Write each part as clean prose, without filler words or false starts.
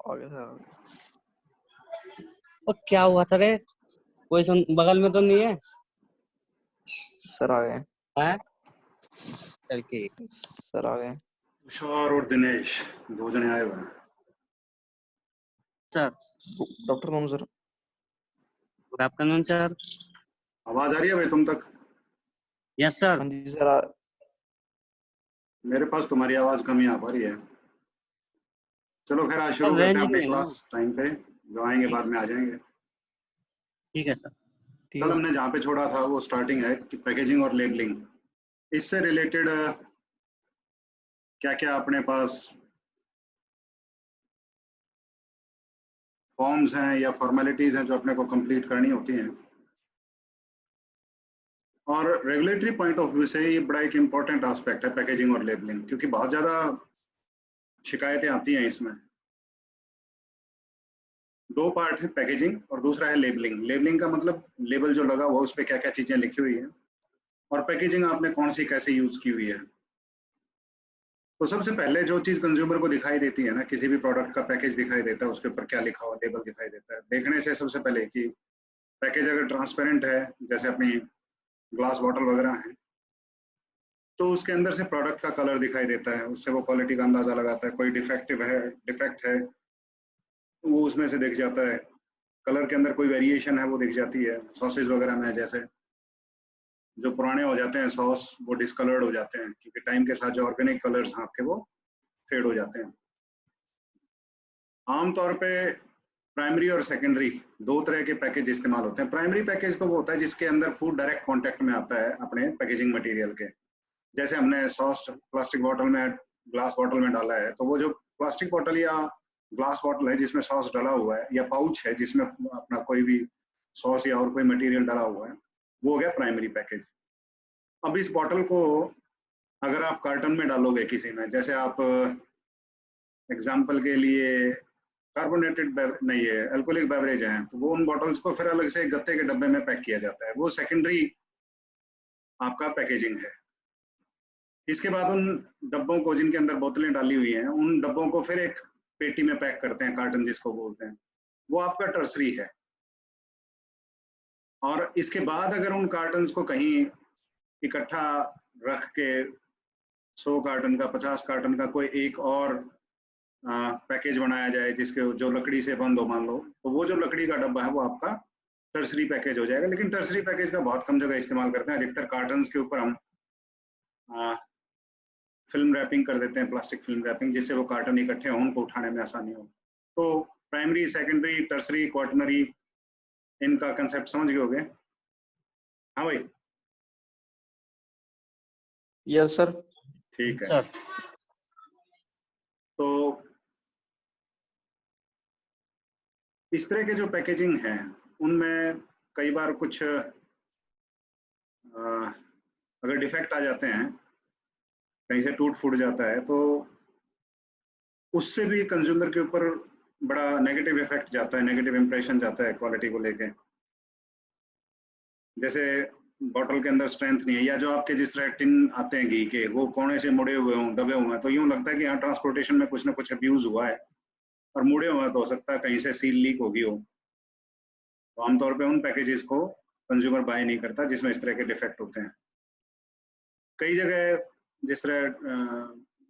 आगे सर। और क्या हुआ था रे? कोई सुन बगल में तो नहीं है? सर आ गए। है चल के। सर आ गए। तुषार और दिनेश दो जने आए हुए हैं। सर डॉक्टर कौन सर? Good afternoon sir. आवाज आ रही है भाई तुम तक? Yes sir. हाँ जी सर मेरे पास तुम्हारी आवाज कम ही आ पा रही है। चलो खैर आज सर शुरू करते रेंज हैं अपनी नहीं है ना। क्लास टाइम पे। जो आएंगे ठीक बाद में आ जाएंगे। ठीक है सर। ठीक कल है हमने जहाँ पे छोड़ा था वो स्टार्टिंग है कि पैकेजिंग और लेबलिंग। इससे रिलेटेड क्या क्या अपने पास फॉर्म्स हैं या फॉर्मेलिटीज हैं जो अपने को कंप्लीट करनी होती हैं। और रेगुलेटरी पॉइंट ऑफ व्यू से ये बड़ा एक इम्पॉर्टेंट एस्पेक्ट है पैकेजिंग और लेबलिंग, क्योंकि बहुत ज़्यादा शिकायतें आती हैं इसमें। दो पार्ट है, पैकेजिंग और दूसरा है लेबलिंग। लेबलिंग का मतलब लेबल जो लगा हुआ उस पर क्या क्या चीज़ें लिखी हुई हैं, और पैकेजिंग आपने कौन सी कैसे यूज़ की हुई है। तो सबसे पहले जो चीज़ कंज्यूमर को दिखाई देती है ना, किसी भी प्रोडक्ट का पैकेज दिखाई देता है, उसके ऊपर क्या लिखा हुआ लेबल दिखाई देता है देखने से सबसे पहले कि पैकेज अगर ट्रांसपेरेंट है, जैसे अपनी ग्लास बॉटल वगैरह है, तो उसके अंदर से प्रोडक्ट का कलर दिखाई देता है, उससे वो क्वालिटी का अंदाजा लगाता है। कोई डिफेक्ट है वो उसमें से दिख जाता है। कलर के अंदर कोई वेरिएशन है वो दिख जाती है। सॉसेज वगैरह में जैसे जो पुराने हो जाते हैं सॉस, वो डिसकलर्ड हो जाते हैं क्योंकि टाइम के साथ जो ऑर्गेनिक कलर्स हैं आपके वो फेड हो जाते हैं। आमतौर पे प्राइमरी और सेकेंडरी दो तरह के पैकेज इस्तेमाल होते हैं। प्राइमरी पैकेज तो वो होता है जिसके अंदर फूड डायरेक्ट कांटेक्ट में आता है अपने पैकेजिंग मटेरियल के। जैसे हमने सॉस प्लास्टिक बॉटल में, ग्लास बॉटल में डाला है, तो वो जो प्लास्टिक बॉटल या ग्लास बॉटल है जिसमें सॉस डाला हुआ है, या पाउच है जिसमें अपना कोई भी सॉस या और कोई मटेरियल डाला हुआ है, वो हो गया प्राइमरी पैकेज। अब इस बॉटल को अगर आप कार्टन में डालोगे किसी में, जैसे आप एग्जाम्पल के लिए कार्बोनेटेड नहीं है, अल्कोहलिक बेवरेज है, तो वो उन बॉटल्स को फिर अलग से गत्ते के डब्बे में पैक किया जाता है, वो सेकेंडरी आपका पैकेजिंग है। इसके बाद उन डब्बों को जिनके अंदर बोतलें डाली हुई हैं, उन डब्बों को फिर एक पेटी में पैक करते हैं, कार्टन जिसको बोलते हैं, वो आपका टर्सरी है। और इसके बाद अगर उन कार्टन्स को कहीं इकट्ठा रख के 100 कार्टन का, 50 कार्टन का कोई एक और पैकेज बनाया जाए जिसके जो लकड़ी से बंद हो, मान लो, तो वो जो लकड़ी का डब्बा है वो आपका टर्सरी पैकेज हो जाएगा। लेकिन टर्सरी पैकेज का बहुत कम जगह इस्तेमाल करते हैं। अधिकतर कार्टन्स के ऊपर हम फिल्म रैपिंग कर देते हैं, प्लास्टिक फिल्म रैपिंग, जिससे वो कार्टन इकट्ठे हों, उनको उठाने में आसानी हो। तो प्राइमरी, सेकेंडरी, टर्सरी, क्वार्टनरी, इनका कंसेप्ट समझ गए होगे? हाँ भाई, यस सर। ठीक है। सर तो इस तरह के जो पैकेजिंग हैं उनमें कई बार कुछ अगर डिफेक्ट आ जाते हैं, कहीं से टूट फूट जाता है, तो उससे भी कंज्यूमर के ऊपर बड़ा नेगेटिव इफेक्ट जाता है, नेगेटिव इंप्रेशन जाता है क्वालिटी को लेके। जैसे बॉटल के अंदर स्ट्रेंथ नहीं है, या जो आपके जिस तरह टिन आते हैं घी के, वो कोने से मुड़े हुए हों, दबे हुए हैं, तो यूं लगता है कि यहाँ ट्रांसपोर्टेशन में कुछ ना कुछ अब्यूज हुआ है, और मुड़े हुए हैं तो हो सकता है कहीं से सील लीक होगी हो। तो आमतौर पे उन पैकेजेस को कंज्यूमर बाय नहीं करता जिसमें इस तरह के डिफेक्ट होते हैं। कई जगह जिस तरह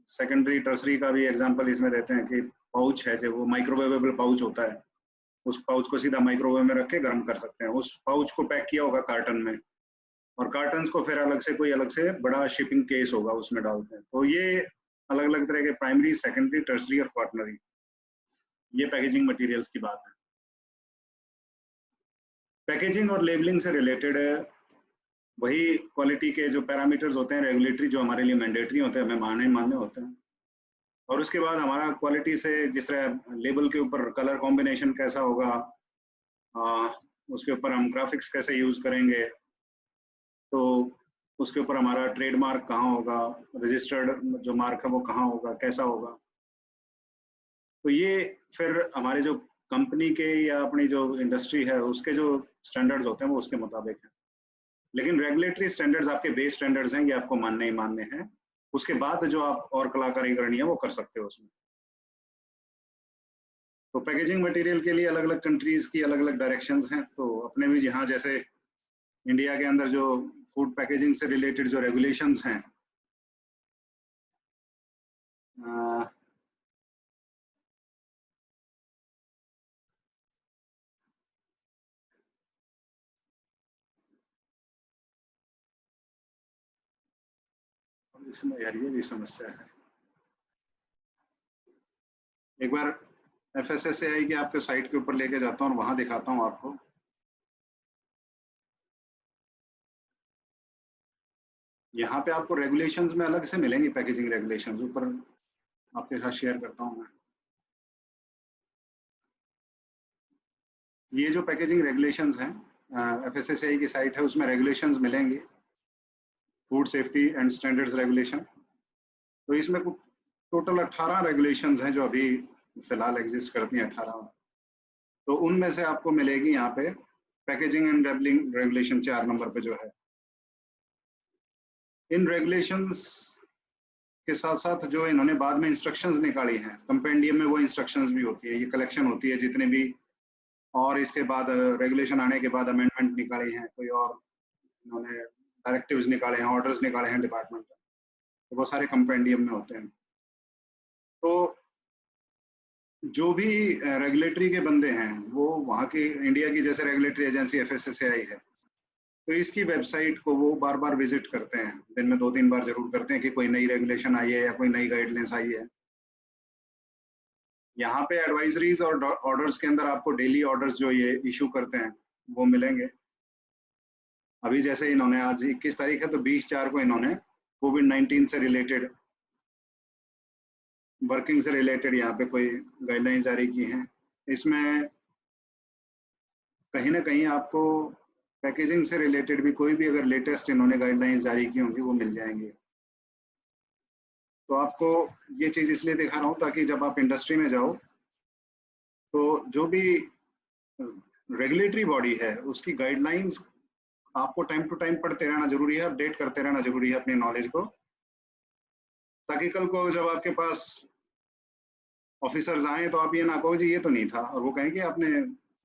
सेकेंडरी, टर्सरी का भी एग्जांपल इसमें देते हैं कि पाउच है जो वो माइक्रोवेवेबल पाउच होता है, उस पाउच को सीधा माइक्रोवेव में रख के गर्म कर सकते हैं। उस पाउच को पैक किया होगा कार्टन में, और कार्टन्स को फिर अलग से बड़ा शिपिंग केस होगा, उसमें डालते हैं। तो ये अलग अलग तरह के प्राइमरी, सेकेंडरी, टर्सरी और क्वार्टनरी, ये पैकेजिंग मटेरियल्स की बात है। पैकेजिंग और लेबलिंग से रिलेटेड वही क्वालिटी के जो पैरामीटर्स होते हैं रेगुलेटरी, जो हमारे लिए मैंडेटरी होते हैं, हमें मानने होते हैं। और उसके बाद हमारा क्वालिटी से, जिस तरह लेबल के ऊपर कलर कॉम्बिनेशन कैसा होगा, उसके ऊपर हम ग्राफिक्स कैसे यूज करेंगे, तो उसके ऊपर हमारा ट्रेडमार्क कहाँ होगा, रजिस्टर्ड जो मार्क है वो कहाँ होगा, कैसा होगा। तो ये फिर हमारे जो कंपनी के या अपनी जो इंडस्ट्री है उसके जो स्टैंडर्ड्स होते हैं वो उसके मुताबिक है। लेकिन रेगुलेटरी स्टैंडर्ड्स आपके बेस स्टैंडर्ड्स हैं, ये आपको मानने ही मानने हैं। उसके बाद जो आप और कलाकारी करनी है वो कर सकते हो उसमें। तो पैकेजिंग मटेरियल के लिए अलग अलग कंट्रीज की अलग अलग डायरेक्शंस हैं। तो अपने भी यहाँ जैसे इंडिया के अंदर जो फूड पैकेजिंग से रिलेटेड जो रेगुलेशंस हैं, इसमें यार ये भी समस्या है। एक बार FSSAI की आपके साइट के ऊपर लेके जाता हूँ और वहां दिखाता हूँ आपको। यहाँ पे आपको रेगुलेशंस में अलग से मिलेंगी, पैकेजिंग रेगुलेशंस ऊपर आपके साथ शेयर करता हूँ मैं। ये जो पैकेजिंग रेगुलेशंस हैं, FSSAI की साइट है, उसमें रेगुलेशंस मिलेंगे, food safety and standards regulation. तो इसमें टोटल 18 रेगुलेशंस हैं जो अभी फिलहाल एग्जिस्ट करती हैं, 18। तो उनमें से आपको मिलेगी यहाँ पे packaging and labelling regulation 4 number पे जो है। इन रेगुलेशंस के साथ साथ जो इन्होंने बाद में इंस्ट्रक्शंस निकाली हैं, कंपेंडियम में वो इंस्ट्रक्शंस भी होती है, ये कलेक्शन होती है जितने भी, और इसके बाद रेगुलेशन आने के बाद अमेंडमेंट निकाली हैं, कोई और इन्होंने डायरेक्टिव्स निकाले हैं, ऑर्डर्स निकाले हैं डिपार्टमेंट, तो वो सारे कंपेंडियम में होते हैं। तो जो भी रेगुलेटरी के बंदे हैं वो वहाँ की, इंडिया की जैसे रेगुलेटरी एजेंसी FSSAI है, तो इसकी वेबसाइट को वो बार बार विजिट करते हैं, दिन में 2-3 बार जरूर करते हैं कि कोई नई रेगुलेशन आई है या कोई नई गाइडलाइंस आई है। यहाँ पे एडवाइजरीज और ऑर्डर्स के अंदर आपको डेली ऑर्डर्स जो ये इशू करते हैं वो मिलेंगे। अभी जैसे इन्होंने आज 21 तारीख है, तो 20/4 को इन्होंने COVID-19 से रिलेटेड, वर्किंग से रिलेटेड यहाँ पे कोई गाइडलाइन जारी की हैं। इसमें कहीं ना कहीं आपको पैकेजिंग से रिलेटेड भी कोई भी अगर लेटेस्ट इन्होंने गाइडलाइन जारी की होंगी वो मिल जाएंगी। तो आपको ये चीज़ इसलिए दिखा रहा हूँ ताकि जब आप इंडस्ट्री में जाओ तो जो भी रेगुलेटरी बॉडी है उसकी गाइडलाइंस आपको टाइम टू टाइम पढ़ते रहना जरूरी है, अपडेट करते रहना जरूरी है अपनी नॉलेज को, ताकि कल को जब आपके पास ऑफिसर्स आए तो आप ये ना कहो जी ये तो नहीं था, और वो कहें कि आपने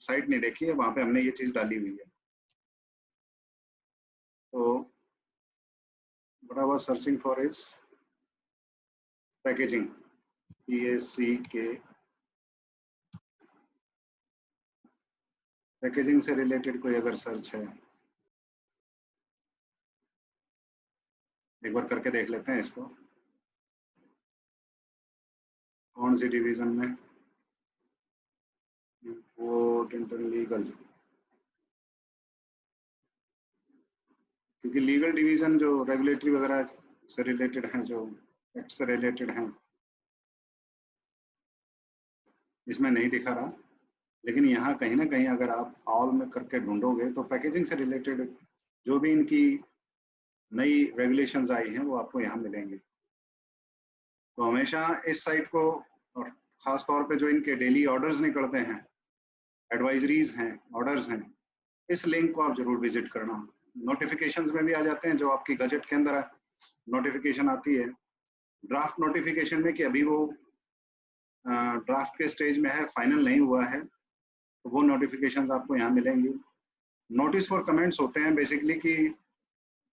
साइट नहीं देखी है, वहां पे हमने ये चीज डाली हुई है। तो what I was searching for is packaging, PACK, packaging से रिलेटेड कोई अगर सर्च है, एक बार करके देख लेते हैं इसको, कौन सी डिवीजन में, इम्पोर्टेंट लीगल, क्योंकि लीगल डिवीजन जो रेगुलेटरी वगैरह से रिलेटेड हैं, जो एक्ट से रिलेटेड हैं, इसमें नहीं दिखा रहा। लेकिन यहाँ कहीं ना कहीं अगर आप ऑल में करके ढूंढोगे तो पैकेजिंग से रिलेटेड जो भी इनकी नई रेगुलेशंस आई हैं वो आपको यहाँ मिलेंगे। तो हमेशा इस साइट को, और खास तौर पे जो इनके डेली ऑर्डर्स निकलते हैं, एडवाइजरीज हैं, ऑर्डर्स हैं, इस लिंक को आप जरूर विजिट करना। नोटिफिकेशंस में भी आ जाते हैं, जो आपकी गजट के अंदर नोटिफिकेशन आती है, ड्राफ्ट नोटिफिकेशन में कि अभी वो ड्राफ्ट के स्टेज में है, फाइनल नहीं हुआ है, तो वो नोटिफिकेशंस आपको यहाँ मिलेंगी। नोटिस फॉर कमेंट्स होते हैं बेसिकली कि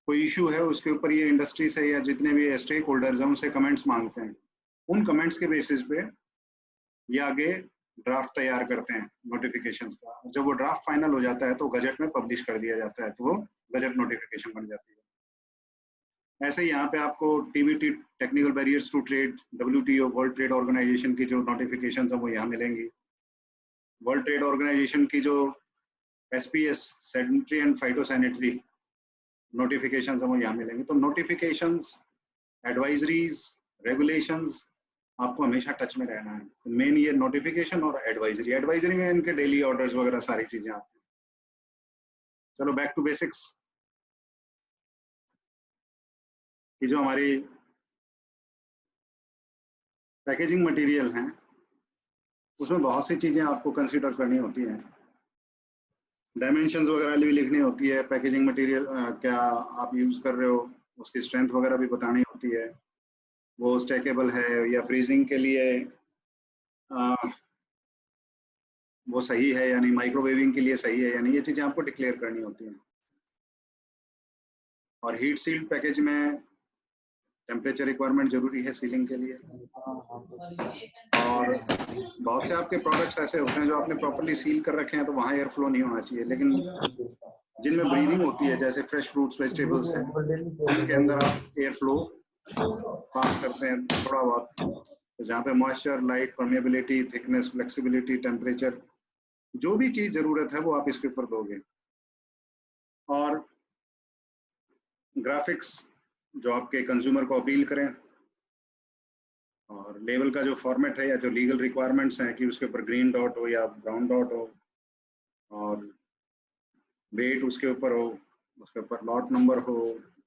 कोई इशू है उसके ऊपर ये इंडस्ट्री से या जितने भी स्टेक होल्डर्स हैं उनसे कमेंट्स मांगते हैं, उन कमेंट्स के बेसिस पे ये आगे ड्राफ्ट तैयार करते हैं नोटिफिकेशंस का। जब वो ड्राफ्ट फाइनल हो जाता है तो गजट में पब्लिश कर दिया जाता है, तो वो गजट नोटिफिकेशन बन जाती है। ऐसे ही यहाँ पे आपको TBT, technical barriers to trade, WTO, world trade organisation की जो नोटिफिकेशन है वो यहाँ मिलेंगी। वर्ल्ड ट्रेड ऑर्गेनाइजेशन की जो SPS, sanitary and phytosanitary notifications हैं वो यहाँ मिलेंगे। तो नोटिफिकेशंस, एडवाइजरीज, रेगुलेशंस, आपको हमेशा टच में रहना है। तो मेन ये नोटिफिकेशन और एडवाइजरी, एडवाइजरी में इनके डेली ऑर्डर्स वगैरह सारी चीजें आती हैं। चलो बैक टू बेसिक्स, कि जो हमारी पैकेजिंग मटेरियल हैं उसमें बहुत सी चीजें आपको कंसीडर करनी होती हैं। डायमेंशंस वगैरह भी लिखनी होती है, पैकेजिंग मटेरियल क्या आप यूज कर रहे हो, उसकी स्ट्रेंथ वगैरह भी बतानी होती है, वो स्टैकेबल है या फ्रीजिंग के लिए वो सही है या नहीं, माइक्रोवेविंग के लिए सही है या नहीं, ये चीज़ें आपको डिक्लेयर करनी होती हैं। और हीट सील्ड पैकेज में टेम्परेचर रिक्वायरमेंट जरूरी है सीलिंग के लिए। और बहुत से आपके प्रोडक्ट्स ऐसे होते हैं जो आपने प्रॉपर्ली सील कर रखे हैं तो वहाँ एयर फ्लो नहीं होना चाहिए, लेकिन जिनमें ब्रीदिंग होती है जैसे फ्रेश फ्रूट्स वेजिटेबल्स हैं उनके अंदर आप एयर फ्लो पास करते हैं थोड़ा बहुत, तो जहाँ पे moisture, light, permeability, thickness, flexibility, temperature, जो भी चीज जरूरत है वो आप इसके ऊपर दोगे। और ग्राफिक्स जो आपके कंज्यूमर को अपील करें, और लेवल का जो फॉर्मेट है या जो लीगल रिक्वायरमेंट्स हैं कि उसके ऊपर ग्रीन डॉट हो या ब्राउन डॉट हो, और वेट उसके ऊपर हो, उसके ऊपर लॉट नंबर हो,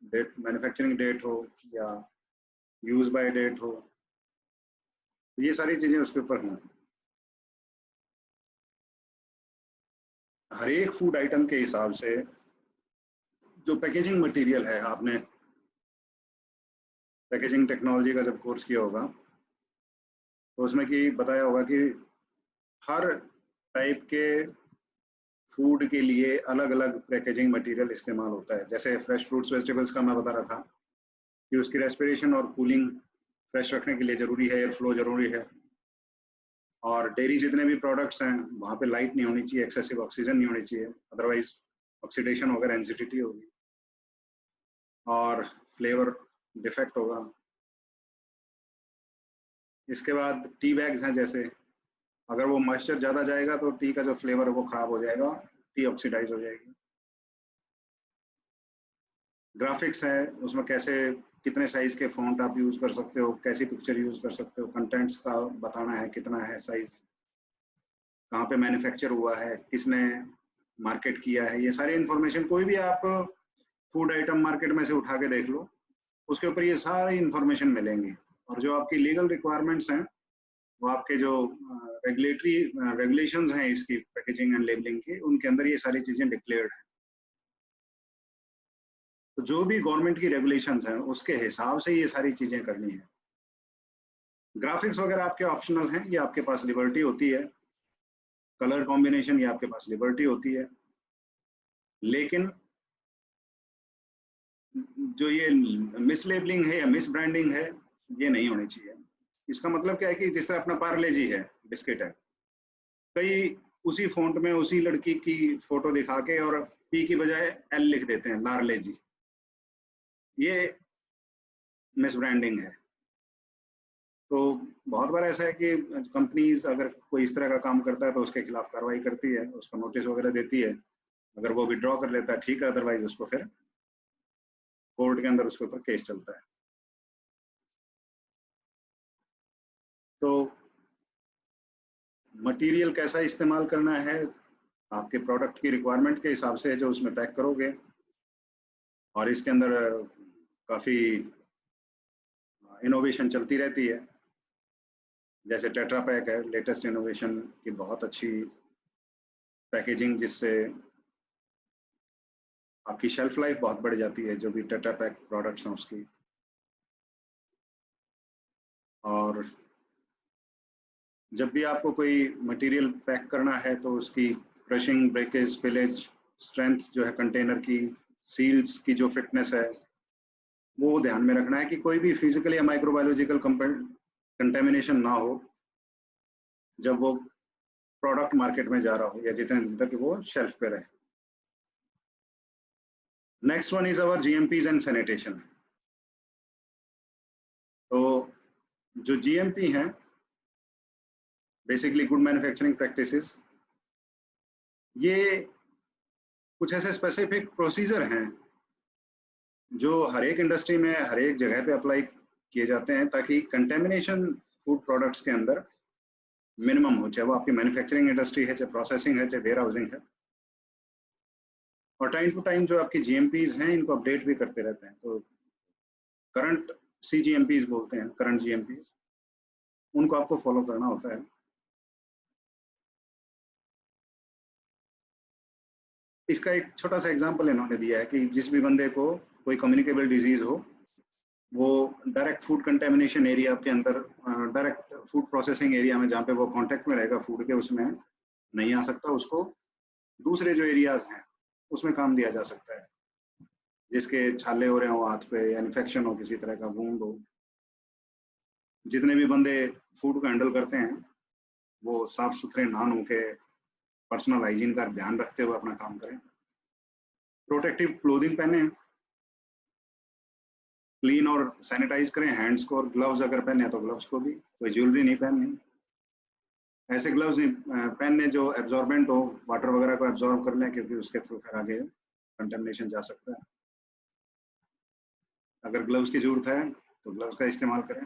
डेट, मैन्युफैक्चरिंग डेट हो या यूज बाय डेट हो, ये सारी चीजें उसके ऊपर हों। हर एक फूड आइटम के हिसाब से जो पैकेजिंग मटेरियल है, आपने पैकेजिंग टेक्नोलॉजी का जब कोर्स किया होगा तो उसमें कि बताया होगा कि हर टाइप के फूड के लिए अलग अलग पैकेजिंग मटेरियल इस्तेमाल होता है। जैसे फ्रेश फ्रूट्स वेजिटेबल्स का मैं बता रहा था कि उसकी रेस्पिरेशन और कूलिंग फ्रेश रखने के लिए जरूरी है, एयर फ्लो जरूरी है। और डेयरी जितने भी प्रोडक्ट्स हैं वहाँ पे लाइट नहीं होनी चाहिए, एक्सेसिव ऑक्सीजन नहीं होनी चाहिए, अदरवाइज ऑक्सीडेशन होगा, एंजिडिटी होगी और फ्लेवर डिफेक्ट होगा। इसके बाद टी बैग्स हैं, जैसे अगर वो मॉइस्चर ज़्यादा जाएगा तो टी का जो फ्लेवर है वो खराब हो जाएगा, टी ऑक्सीडाइज हो जाएगी। ग्राफिक्स है, उसमें कैसे कितने साइज के फॉन्ट आप यूज कर सकते हो, कैसी पिक्चर यूज कर सकते हो, कंटेंट्स का बताना है कितना है साइज, कहाँ पे मैन्युफैक्चर हुआ है, किसने मार्केट किया है, ये सारी इन्फॉर्मेशन कोई भी आप फूड आइटम मार्केट में से उठा के देख लो, उसके ऊपर ये सारी इन्फॉर्मेशन मिलेंगी। और जो आपकी लीगल रिक्वायरमेंट्स हैं वो आपके जो रेगुलेटरी रेगुलेशंस हैं इसकी पैकेजिंग एंड लेबलिंग की, उनके अंदर ये सारी चीजें डिक्लेयर्ड हैं। तो जो भी गवर्नमेंट की रेगुलेशंस हैं उसके हिसाब से ये सारी चीजें करनी है। ग्राफिक्स वगैरह आपके ऑप्शनल हैं, ये आपके पास लिबर्टी होती है, कलर कॉम्बिनेशन ये आपके पास लिबर्टी होती है, लेकिन जो ये मिसलेबलिंग है या मिस ब्रांडिंग है ये नहीं होनी चाहिए। इसका मतलब क्या है कि जिस तरह अपना पार्ले जी है, बिस्किट है, कई उसी फॉन्ट में उसी लड़की की फोटो दिखा के और पी की बजाय एल लिख देते हैं, लार्ले जी, ये मिस ब्रांडिंग है। तो बहुत बार ऐसा है कि कंपनीज अगर कोई इस तरह का काम करता है तो उसके खिलाफ कार्रवाई करती है, उसका नोटिस वगैरह देती है, अगर वो विड्रॉ कर लेता है ठीक है, अदरवाइज उसको फिर कोर्ट के अंदर उसके ऊपर केस चलता है। तो मटेरियल कैसा इस्तेमाल करना है आपके प्रोडक्ट की रिक्वायरमेंट के हिसाब से है जो उसमें पैक करोगे, और इसके अंदर काफ़ी इनोवेशन चलती रहती है। जैसे टेट्रा पैक है, लेटेस्ट इनोवेशन की बहुत अच्छी पैकेजिंग, जिससे आपकी शेल्फ लाइफ बहुत बढ़ जाती है जो भी टेट्रा पैक प्रोडक्ट्स हैं उसकी। और जब भी आपको कोई मटेरियल पैक करना है तो उसकी क्रशिंग, ब्रेकेज, स्पिलेज, स्ट्रेंथ जो है कंटेनर की, सील्स की जो फिटनेस है वो ध्यान में रखना है कि कोई भी फिजिकल या माइक्रोबायोलॉजिकल कंटेमिनेशन ना हो जब वो प्रोडक्ट मार्केट में जा रहा हो या जितने दिन तक वो शेल्फ पे रहे। Next one is our GMPs and sanitation. तो जो GMP हैं, बेसिकली गुड मैन्युफैक्चरिंग प्रैक्टिसेस, ये कुछ ऐसे स्पेसिफिक प्रोसीजर हैं जो हर एक इंडस्ट्री में हर एक जगह पे अप्लाई किए जाते हैं ताकि कंटेमिनेशन फूड प्रोडक्ट्स के अंदर मिनिमम हो, चाहे वो आपकी मैन्युफैक्चरिंग इंडस्ट्री है, चाहे प्रोसेसिंग है, चाहे वेयर हाउसिंग है। और टाइम टू टाइम जो आपकी GMPs हैं इनको अपडेट भी करते रहते हैं। तो करंट CGMPs बोलते हैं, करंट GMPs, उनको आपको फॉलो करना होता है। इसका एक छोटा सा एग्जांपल इन्होंने दिया है कि जिस भी बंदे को कोई कम्युनिकेबल डिजीज हो, वो डायरेक्ट फूड कंटेमिनेशन एरिया के अंदर, डायरेक्ट फूड प्रोसेसिंग एरिया में जहाँ पे वो कांटेक्ट में रहेगा फूड के, उसमें नहीं आ सकता उसको दूसरे जो एरियाज हैं उसमें काम दिया जा सकता है, जिसके छाले हो रहे हो हाथ पे या इन्फेक्शन हो, किसी तरह का वूंड हो। जितने भी बंदे फूड को हैंडल करते हैं वो साफ सुथरे नहा नु के पर्सनल हाइजीन का ध्यान रखते हुए अपना काम करें। प्रोटेक्टिव क्लोथिंग पहने, क्लीन और सैनिटाइज करें हैंड्स को, और ग्लव्स अगर पहने तो ग्लव्स को भी, कोई ज्वेलरी नहीं पहननी। ऐसे ग्लव्स नहीं पहनने जो एब्जॉर्बेंट हो, वाटर वगैरह को एब्जॉर्ब कर लें, क्योंकि उसके थ्रू फिर आगे कंटेमिनेशन जा सकता है। अगर ग्लव्स की जरूरत है तो ग्लव्स का इस्तेमाल करें।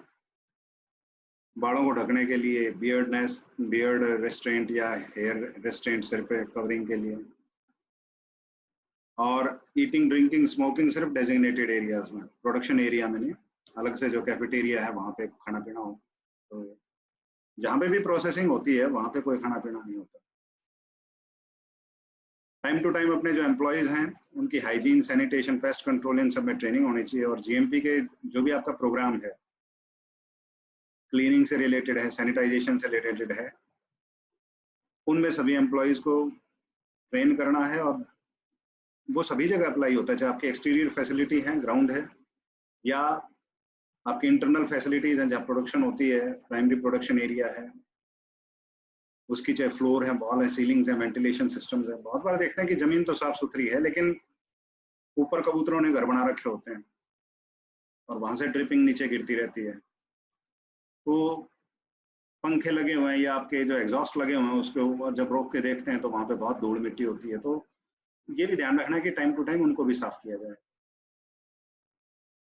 बालों को ढकने के लिए बियर्ड रेस्ट्रेंट या हेयर रेस्ट्रेंट सिर पे कवरिंग के लिए। और ईटिंग ड्रिंकिंग स्मोकिंग सिर्फ डेजिग्नेटेड एरियाज में, प्रोडक्शन एरिया में नहीं। अलग से जो कैफेटेरिया है वहाँ पे खाना पीना हो, तो जहाँ पे भी प्रोसेसिंग होती है वहाँ पे कोई खाना पीना नहीं होता। टाइम टू टाइम अपने जो एम्प्लॉयज हैं उनकी हाइजीन, सैनिटेशन, पेस्ट कंट्रोल, इन सब में ट्रेनिंग होनी चाहिए। और जीएमपी के जो भी आपका प्रोग्राम है, क्लीनिंग से रिलेटेड है, सैनिटाइजेशन से रिलेटेड है, उनमें सभी एम्प्लॉयज को ट्रेन करना है। और वो सभी जगह अप्लाई होता है, चाहे आपकी एक्सटीरियर फैसिलिटी है, ग्राउंड है, या आपकी इंटरनल फैसिलिटीज हैं जहाँ प्रोडक्शन होती है, प्राइमरी प्रोडक्शन एरिया है, उसकी चाहे फ्लोर है, वॉल है, सीलिंग्स है, वेंटिलेशन सिस्टम्स है। बहुत बार देखते हैं कि जमीन तो साफ सुथरी है लेकिन ऊपर कबूतरों ने घर बना रखे होते हैं और वहां से ड्रिपिंग नीचे गिरती रहती है। तो पंखे लगे हुए हैं या आपके जो एग्जॉस्ट लगे हुए हैं उसके ऊपर जब रोक के देखते हैं तो वहां पे बहुत धूल मिट्टी होती है। तो ये भी ध्यान रखना है कि टाइम टू टाइम उनको भी साफ किया जाए।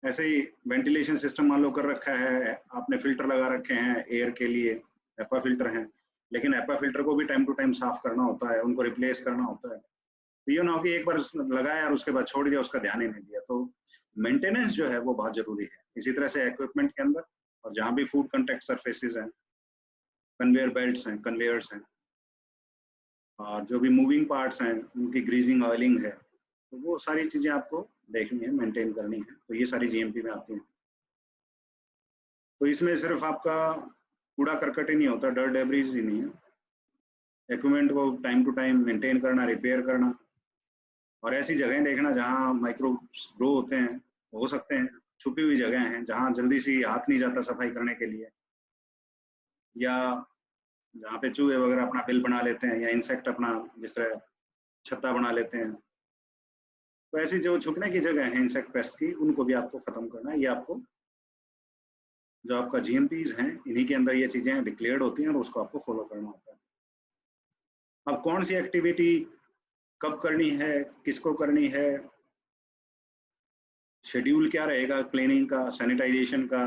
ऐसे ही वेंटिलेशन सिस्टम मान लो कर रखा है आपने, फिल्टर लगा रखे हैं एयर के लिए, एपा फिल्टर हैं, लेकिन एपा फिल्टर को भी टाइम टू टाइम साफ करना होता है, उनको रिप्लेस करना होता है। तो ये ना हो कि एक बार लगाया और उसके बाद छोड़ दिया, उसका ध्यान ही नहीं दिया। तो मेंटेनेंस जो है वो बहुत जरूरी है। इसी तरह से इक्विपमेंट के अंदर और जहाँ भी फूड कंटेक्ट सरफेसेस हैं, कन्वेयर बेल्ट्स हैं, कन्वेयर्स हैं, और जो भी मूविंग पार्ट्स हैं उनकी ग्रीजिंग, ऑयलिंग है, तो वो सारी चीजें आपको देखनी है, मेंटेन करनी है। तो ये सारी जीएमपी में आती हैं। तो इसमें सिर्फ आपका कूड़ा करकट ही नहीं होता, डर्ट डेब्रीज ही नहीं है, इक्विपमेंट को टाइम टू टाइम मेंटेन करना, रिपेयर करना, और ऐसी जगहें देखना जहाँ माइक्रोब्स ग्रो होते हैं, हो सकते हैं छुपी हुई जगह हैं जहाँ जल्दी से हाथ नहीं जाता सफाई करने के लिए, या जहाँ पे चूहे वगैरह अपना बिल बना लेते हैं या इंसेक्ट अपना जिस तरह छत्ता बना लेते हैं। तो ऐसी जो छुपने की जगह है इंसेक्ट पेस्ट की, उनको भी आपको खत्म करना है। ये आपको जो आपका जीएमपीज हैं इन्हीं के अंदर ये चीजें डिक्लेयर्ड होती हैं और उसको आपको फॉलो करना होता है। अब कौन सी एक्टिविटी कब करनी है, किसको करनी है, शेड्यूल क्या रहेगा क्लीनिंग का, सैनिटाइजेशन का,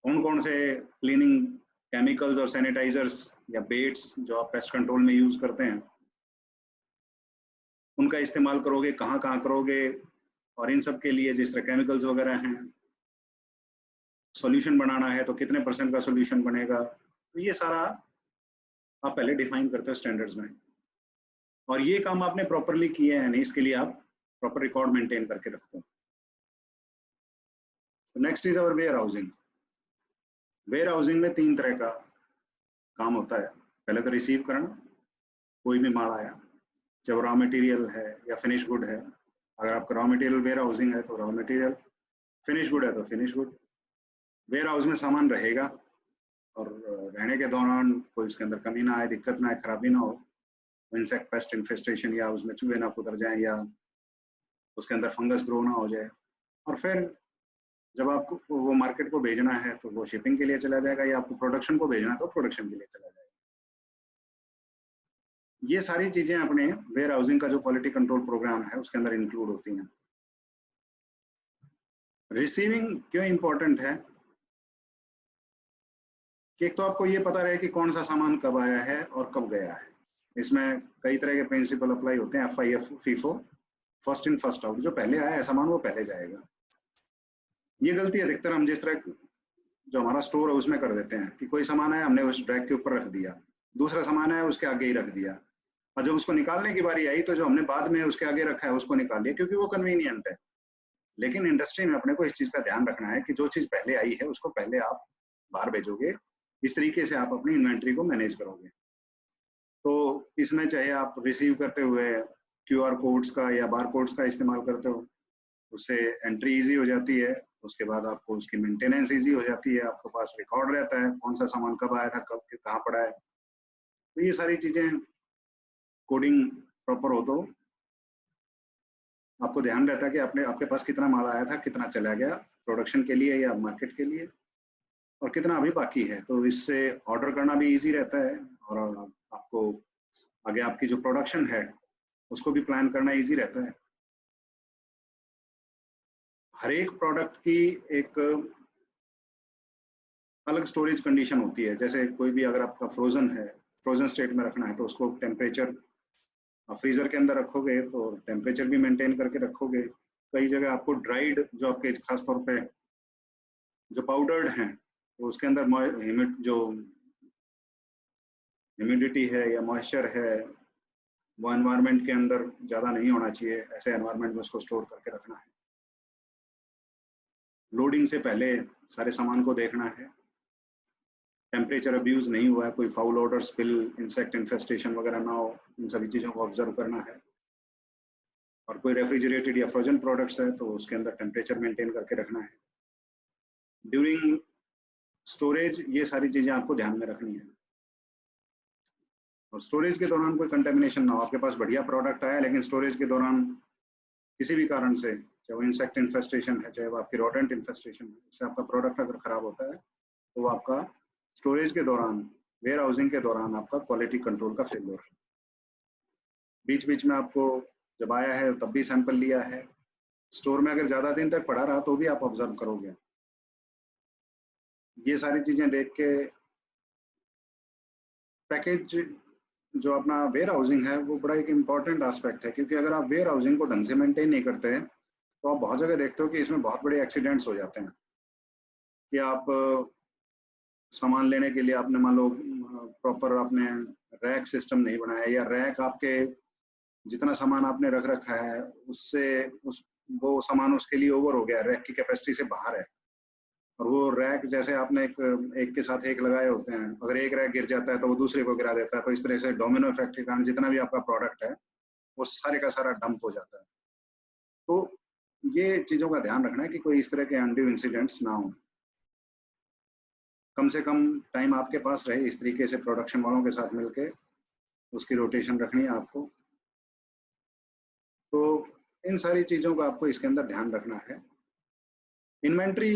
कौन कौन से क्लीनिंग केमिकल्स और सैनिटाइजर्स या बेट्स जो आप पेस्ट कंट्रोल में यूज करते हैं उनका इस्तेमाल करोगे, कहाँ कहाँ करोगे, और इन सब के लिए जिस तरह केमिकल्स वगैरह हैं, सॉल्यूशन बनाना है तो कितने % का सॉल्यूशन बनेगा, तो ये सारा आप पहले डिफाइन करते हो स्टैंडर्ड्स में। और ये काम आपने प्रॉपरली किए हैं नहीं, इसके लिए आप प्रॉपर रिकॉर्ड मेंटेन करके रखते हो। Next is our warehousing. Warehousing में 3 तरह का काम होता है। पहले तो रिसीव करना, कोई भी माल आया, चाहे रॉ मटेरियल है या फिनिश गुड है। अगर आपका रॉ मटेरियल वेयर हाउसिंग है तो रॉ मटेरियल, फिनिश गुड है तो फिनिश गुड। वेयर हाउस में सामान रहेगा और रहने के दौरान कोई उसके अंदर कमी ना आए, दिक्कत ना आए, खराबी ना हो, इंसेक्ट पेस्ट इन्फेस्टेशन या उसमें चूहे ना कुतर जाएं या उसके अंदर फंगस ग्रो ना हो जाए। और फिर जब आपको वो मार्केट को भेजना है तो वो शिपिंग के लिए चला जाएगा, या आपको प्रोडक्शन को भेजना है तो प्रोडक्शन के लिए चला जाएगा। ये सारी चीजें अपने वेयर हाउसिंग का जो क्वालिटी कंट्रोल प्रोग्राम है उसके अंदर इंक्लूड होती हैं। रिसीविंग क्यों इंपॉर्टेंट है कि एक तो आपको ये पता रहे कि कौन सा सामान कब आया है और कब गया है। इसमें कई तरह के प्रिंसिपल अप्लाई होते हैं, FIF, FIFO, first in first out. जो पहले आया है सामान वो पहले जाएगा। ये गलती अधिकतर हम जिस तरह जो हमारा स्टोर है उसमें कर देते हैं कि कोई सामान आया हमने उस ड्रैग के ऊपर रख दिया, दूसरा सामान आया उसके आगे ही रख दिया, और जब उसको निकालने की बारी आई तो जो हमने बाद में उसके आगे रखा है उसको निकाल लिया, क्योंकि वो कन्वीनियंट है। लेकिन इंडस्ट्री में अपने को इस चीज का ध्यान रखना है कि जो चीज पहले आई है उसको पहले आप बाहर भेजोगे। इस तरीके से आप अपनी इन्वेंट्री को मैनेज करोगे। तो इसमें चाहे आप रिसीव करते हुए QR कोड्स का या बार कोड्स का इस्तेमाल करते हो, उससे एंट्री इजी हो जाती है। उसके बाद आपको उसकी मेंटेनेंस इजी हो जाती है, आपके पास रिकॉर्ड रहता है कौन सा सामान कब आया था, कब कहाँ पड़ा है। तो ये सारी चीजें कोडिंग प्रॉपर हो तो आपको ध्यान रहता है कि आपके पास कितना माल आया था, कितना चला गया प्रोडक्शन के लिए या मार्केट के लिए, और कितना अभी बाकी है। तो इससे ऑर्डर करना भी इजी रहता है और आपको आगे आपकी जो प्रोडक्शन है उसको भी प्लान करना इजी रहता है। हर एक प्रोडक्ट की एक अलग स्टोरेज कंडीशन होती है। जैसे कोई भी अगर आपका फ्रोजन है, फ्रोजन स्टेट में रखना है तो उसको टेम्परेचर फ्रीजर के अंदर रखोगे तो टेम्परेचर भी मेंटेन करके रखोगे। कई जगह आपको ड्राइड जो आपके खासतौर पे जो पाउडर्ड हैं तो उसके अंदर जो ह्यूमिडिटी है या मॉइस्चर है वो एनवायरनमेंट के अंदर ज़्यादा नहीं होना चाहिए, ऐसे एनवायरनमेंट में उसको स्टोर करके रखना है। लोडिंग से पहले सारे सामान को देखना है, टेम्परेचर अब्यूज नहीं हुआ है, कोई foul order, spill, insect infestation वगैरह ना हो, इन सभी चीज़ों को ऑब्जर्व करना है। और कोई रेफ्रिजरेटेड या फ्रोजन प्रोडक्ट्स है तो उसके अंदर टेम्परेचर मेंटेन करके रखना है। ड्यूरिंग स्टोरेज ये सारी चीज़ें आपको ध्यान में रखनी है। और स्टोरेज के दौरान कोई कंटेमिनेशन ना हो। आपके पास बढ़िया प्रोडक्ट आया लेकिन स्टोरेज के दौरान किसी भी कारण से, चाहे वो इंसेक्ट इन्फेस्टेशन है, चाहे वो आपकी रोडेंट इन्फेस्टेशन है, इससे आपका प्रोडक्ट अगर खराब होता है तो वो आपका स्टोरेज के दौरान, वेयर हाउसिंग के दौरान आपका क्वालिटी कंट्रोल का फेलियर है। बीच बीच में आपको जब आया है तब भी सैंपल लिया है, स्टोर में अगर ज़्यादा दिन तक पड़ा रहा तो भी आप ऑब्जर्व करोगे। ये सारी चीज़ें देख के पैकेज जो अपना वेयर हाउसिंग है वो बड़ा एक इम्पॉर्टेंट एस्पेक्ट है, क्योंकि अगर आप वेयर हाउसिंग को ढंग से मेंटेन नहीं करते हैं तो आप बहुत जगह देखते हो कि इसमें बहुत बड़े एक्सीडेंट्स हो जाते हैं कि आप सामान लेने के लिए आपने मान लो प्रॉपर आपने रैक सिस्टम नहीं बनाया, या रैक आपके जितना सामान आपने रख रखा है उससे वो सामान उसके लिए ओवर हो गया, रैक की कैपेसिटी से बाहर है। और वो रैक जैसे आपने एक के साथ एक लगाए होते हैं, अगर एक रैक गिर जाता है तो वो दूसरे को गिरा देता है, तो इस तरह से डोमिनो इफेक्ट के कारण जितना भी आपका प्रोडक्ट है वो सारे का सारा डंप हो जाता है। तो ये चीज़ों का ध्यान रखना है कि कोई इस तरह के अनड्यू इंसिडेंट्स ना हो। कम से कम टाइम आपके पास रहे, इस तरीके से प्रोडक्शन वालों के साथ मिलके उसकी रोटेशन रखनी है आपको। तो इन सारी चीज़ों का आपको इसके अंदर ध्यान रखना है। इन्वेंट्री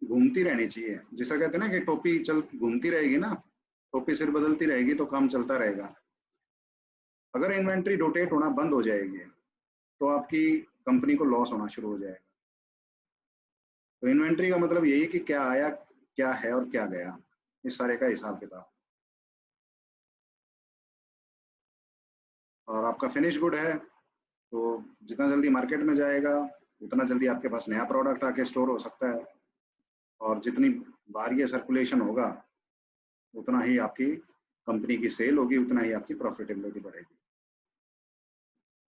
घूमती रहनी चाहिए, जिसे कहते हैं ना कि टोपी चल घूमती रहेगी ना, टोपी सिर बदलती रहेगी तो काम चलता रहेगा। अगर इन्वेंट्री रोटेट होना बंद हो जाएगी तो आपकी कंपनी को लॉस होना शुरू हो जाएगा। तो इन्वेंट्री का मतलब यही कि क्या आया, क्या है और क्या गया, इस सारे का हिसाब किताब। और आपका फिनिश गुड है तो जितना जल्दी मार्केट में जाएगा उतना जल्दी आपके पास नया प्रोडक्ट आके स्टोर हो सकता है, और जितनी बाहर ये सर्कुलेशन होगा उतना ही आपकी कंपनी की सेल होगी, उतना ही आपकी प्रॉफिटेबिलिटी बढ़ेगी।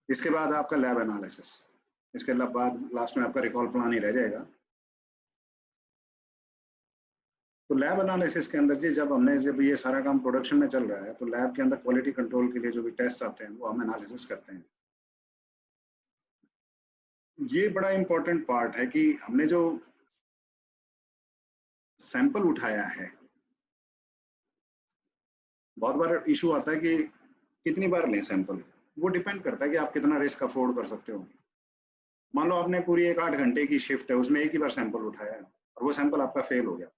इसके बाद आपका लैब एनालिसिस, इसके बाद लास्ट में आपका रिकॉल प्लान ही रह जाएगा। तो लैब एनालिसिस के अंदर जी जब ये सारा काम प्रोडक्शन में चल रहा है तो लैब के अंदर क्वालिटी कंट्रोल के लिए जो भी टेस्ट आते हैं वो हम एनालिसिस करते हैं। ये बड़ा इंपॉर्टेंट पार्ट है कि हमने जो सैंपल उठाया है, बहुत बार इशू आता है कि कितनी बार लें सैंपल। वो डिपेंड करता है कि आप कितना रिस्क अफोर्ड कर सकते हो। मान लो आपने पूरी एक 8 घंटे की शिफ्ट है, उसमें एक ही बार सैंपल उठाया है और वो सैंपल आपका फेल हो गया,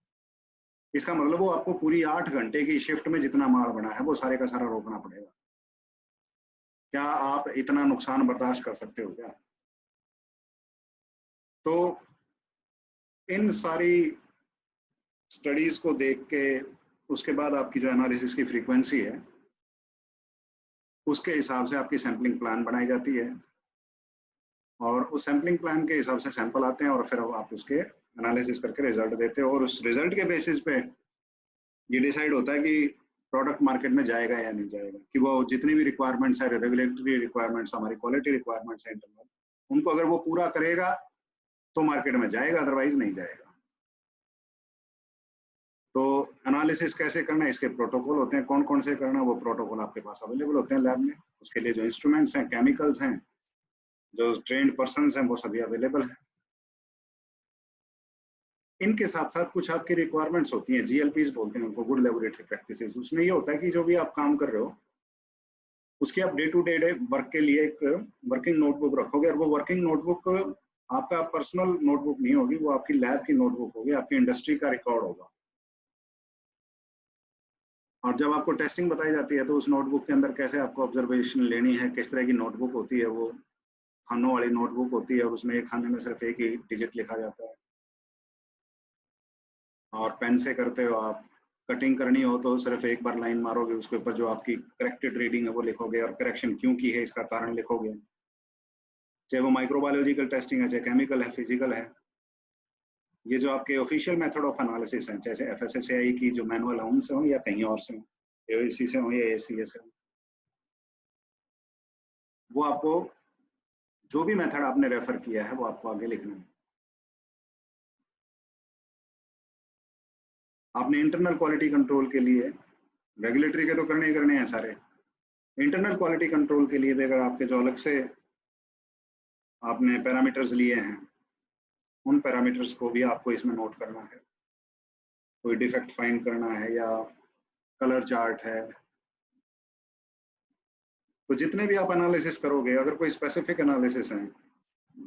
इसका मतलब वो आपको पूरी 8 घंटे की शिफ्ट में जितना माल बना है वो सारे का सारा रोकना पड़ेगा। क्या आप इतना नुकसान बर्दाश्त कर सकते हो क्या? तो इन सारी स्टडीज को देख के उसके बाद आपकी जो एनालिसिस की फ्रीक्वेंसी है उसके हिसाब से आपकी सैम्पलिंग प्लान बनाई जाती है, और उस सैम्पलिंग प्लान के हिसाब से सैंपल आते हैं और फिर आप उसके एनालिसिस करके रिजल्ट देते हो, और उस रिजल्ट के बेसिस पे ये डिसाइड होता है कि प्रोडक्ट मार्केट में जाएगा या नहीं जाएगा, कि वो जितनी भी रिक्वायरमेंट्स है, रेगुलेटरी रिक्वायरमेंट्स, हमारी क्वालिटी रिक्वायरमेंट्स है इंटरनल, उनको अगर वो पूरा करेगा तो मार्केट में जाएगा, अदरवाइज नहीं जाएगा। तो एनालिसिस कैसे करना है, इसके प्रोटोकॉल होते हैं, कौन कौन से करना है वो प्रोटोकॉल आपके पास अवेलेबल होते हैं लैब में। उसके लिए जो इंस्ट्रूमेंट्स हैं, केमिकल्स हैं, जो ट्रेंड पर्सन्स हैं, वो सभी अवेलेबल हैं। इनके साथ साथ कुछ आपकी रिक्वायरमेंट्स होती हैं, जीएलपीज बोलते हैं उनको, गुड लेबोरेटरी प्रैक्टिसेस। उसमें ये होता है कि जो भी आप काम कर रहे हो उसकी आप डे टू डे वर्क के लिए एक वर्किंग नोटबुक रखोगे, और वो वर्किंग नोटबुक आपका पर्सनल नोटबुक नहीं होगी, वो आपकी लैब की नोटबुक होगी, आपकी इंडस्ट्री का रिकॉर्ड होगा। और जब आपको टेस्टिंग बताई जाती है तो उस नोटबुक के अंदर कैसे आपको ऑब्जर्वेशन लेनी है, किस तरह की नोटबुक होती है, वो खानों वाली नोटबुक होती है, और उसमें एक खाने में सिर्फ एक ही डिजिट लिखा जाता है। और पेन से करते हो आप, कटिंग करनी हो तो सिर्फ एक बार लाइन मारोगे, उसके ऊपर जो आपकी करेक्टेड रीडिंग है वो लिखोगे, और करेक्शन क्यों की है इसका कारण लिखोगे। चाहे वो माइक्रोबायोलॉजिकल टेस्टिंग है, चाहे केमिकल है, फिजिकल है। ये जो आपके ऑफिशियल मेथड ऑफ एनालिसिस हैं, जैसे FSSAI की जो मैनुअल है उनसे हो या कहीं और से हो, AOC से हो या ACA से हो, वो आपको जो भी मेथड आपने रेफर किया है वो आपको आगे लिखना है। आपने इंटरनल क्वालिटी कंट्रोल के लिए, रेगुलेटरी के तो करने ही करने हैं सारे, इंटरनल क्वालिटी कंट्रोल के लिए भी अगर आपके जो अलग से आपने पैरामीटर्स लिए हैं, उन पैरामीटर्स को भी आपको इसमें नोट करना है। कोई डिफेक्ट फाइंड करना है या कलर चार्ट है, तो जितने भी आप एनालिसिस करोगे, अगर कोई स्पेसिफिक एनालिसिस है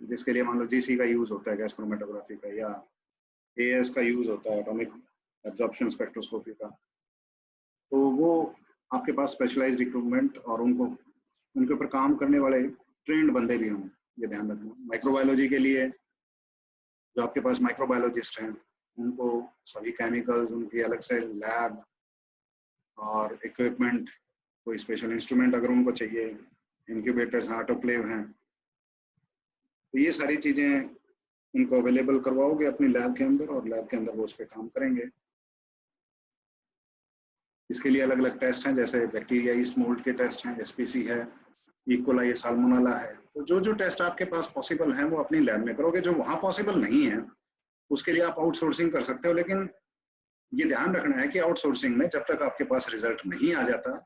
जिसके लिए मान लो GC का यूज होता है, गैस क्रोमेटोग्राफी का, या AS का यूज होता है, एटॉमिक एब्जॉर्प्शन स्पेक्ट्रोस्कोपी का, तो वो आपके पास स्पेशलाइज्ड इक्विपमेंट और उनको उनके ऊपर काम करने वाले ट्रेंड बंदे भी हों, ये ध्यान रखना। माइक्रोबायोलॉजी के लिए जो आपके पास माइक्रोबायोलॉजिस्ट हैं, उनको सभी केमिकल्स, उनकी अलग से लैब और इक्विपमेंट, कोई स्पेशल इंस्ट्रूमेंट अगर उनको चाहिए, इनक्यूबेटर्स हैं, ऑटोक्लेव हैं, तो ये सारी चीज़ें उनको अवेलेबल करवाओगे अपनी लैब के अंदर, और लैब के अंदर वो उस पर काम करेंगे। इसके लिए अलग अलग टेस्ट हैं, जैसे बैक्टीरिया ईस्ट मोल्ड के टेस्ट हैं, SPC है, इकोलाई, साल्मोनेला है। तो जो जो टेस्ट आपके पास पॉसिबल हैं वो अपनी लैब में करोगे। जो वहाँ पॉसिबल नहीं है उसके लिए आप आउटसोर्सिंग कर सकते हो, लेकिन ये ध्यान रखना है कि आउटसोर्सिंग में जब तक आपके पास रिजल्ट नहीं आ जाता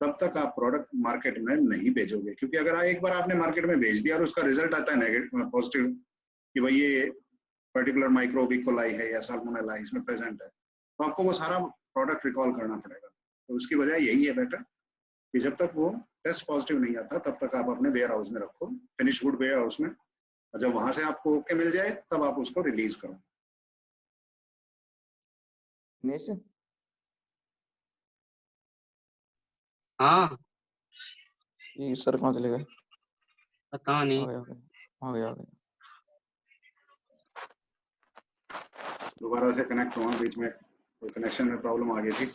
तब तक आप प्रोडक्ट मार्केट में नहीं भेजोगे। क्योंकि अगर एक बार आपने मार्केट में भेज दिया और उसका रिजल्ट आता है नेगेटिव, पॉजिटिव, कि भाई ये पर्टिकुलर माइक्रोब इकोलाई है या साल्मोनेला इसमें प्रेजेंट है, तो आपको वो सारा प्रोडक्ट रिकॉल करना पड़ेगा। तो उसकी वजह यही है बेटर कि जब तक वो टेस्ट पॉजिटिव नहीं आता तब तक आप अपने वेयर हाउस में रखो, फिनिश गुड वेयर हाउस में, और जब वहां से आपको ओके मिल जाए तब आप उसको रिलीज करो। दिनेश हाँ, ये सर कहाँ चले गए? पता आ नहीं। गए आ गए आ गए। दोबारा से कनेक्ट हुआ, बीच में कोई कनेक्शन में प्रॉब्लम आ गई थी।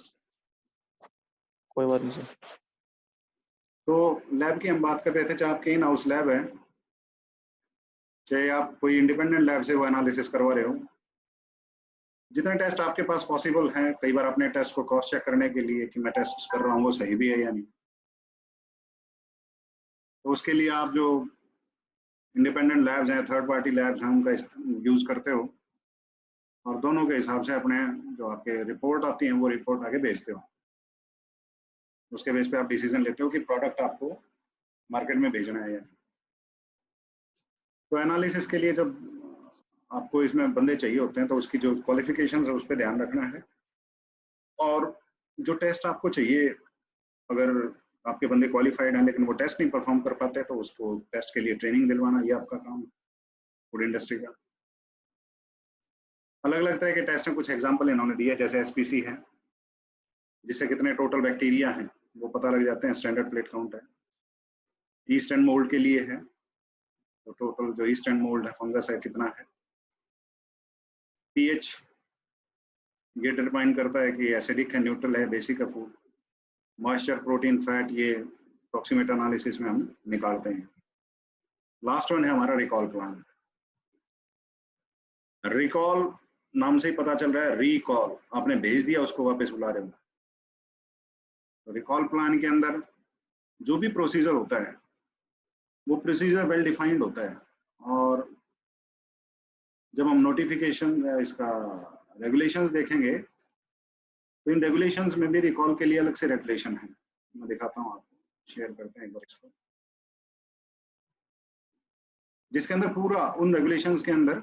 कोई बात नहीं सर। तो लैब की हम बात कर रहे थे, चाहे आपके इन हाउस लैब है, चाहे आप कोई इंडिपेंडेंट लैब से वो एनालिसिस करवा रहे हो, जितने टेस्ट आपके पास पॉसिबल हैं, कई बार अपने टेस्ट को क्रॉस चेक करने के लिए कि मैं टेस्ट कर रहा हूँ वो सही भी है या नहीं, तो उसके लिए आप जो इंडिपेंडेंट लैब्स हैं, थर्ड पार्टी लैब्स हैं, उनका यूज करते हो, और दोनों के हिसाब से अपने जो आपके रिपोर्ट आती हैं वो रिपोर्ट आगे भेजते हो। उसके बेस पे आप डिसीजन लेते हो कि प्रोडक्ट आपको मार्केट में भेजना है या नहीं। तो एनालिसिस के लिए जब आपको इसमें बंदे चाहिए होते हैं तो उसकी जो क्वालिफिकेशन है उस पर ध्यान रखना है, और जो टेस्ट आपको चाहिए, अगर आपके बंदे क्वालिफाइड हैं लेकिन वो टेस्ट नहीं परफॉर्म कर पाते तो उसको टेस्ट के लिए ट्रेनिंग दिलवाना, ये आपका काम है फूड इंडस्ट्री का। अलग अलग तरह के टेस्ट हैं, कुछ एग्जांपल इन्होंने दिए, जैसे SPC है, जिससे कितने टोटल बैक्टीरिया हैं वो पता लग जाते हैं, स्टैंडर्ड प्लेट काउंट है। ईस्ट एंड मोल्ड के लिए है, तो टोटल जो ईस्ट एंड मोल्ड है फंगस है कितना है। pH ये डिटरमाइन करता है कि एसिडिक है, न्यूट्रल है, बेसिक है फूड। मॉइस्चर, प्रोटीन, फैट, ये अप्रोक्सीमेट एनालिसिस में हम निकालते हैं। लास्ट वन है हमारा रिकॉल प्लान। रिकॉल नाम से ही पता चल रहा है, रिकॉल आपने भेज दिया उसको वापस बुला रहे हो। तो रिकॉल प्लान के अंदर जो भी प्रोसीजर होता है वो प्रोसीजर वेल डिफाइंड होता है, और जब हम नोटिफिकेशन या इसका रेगुलेशंस देखेंगे तो इन रेगुलेशंस में भी रिकॉल के लिए अलग से रेगुलेशन है, मैं दिखाता हूँ आपको, शेयर करते हैं एक बार इसको, जिसके अंदर पूरा उन रेगुलेशंस के अंदर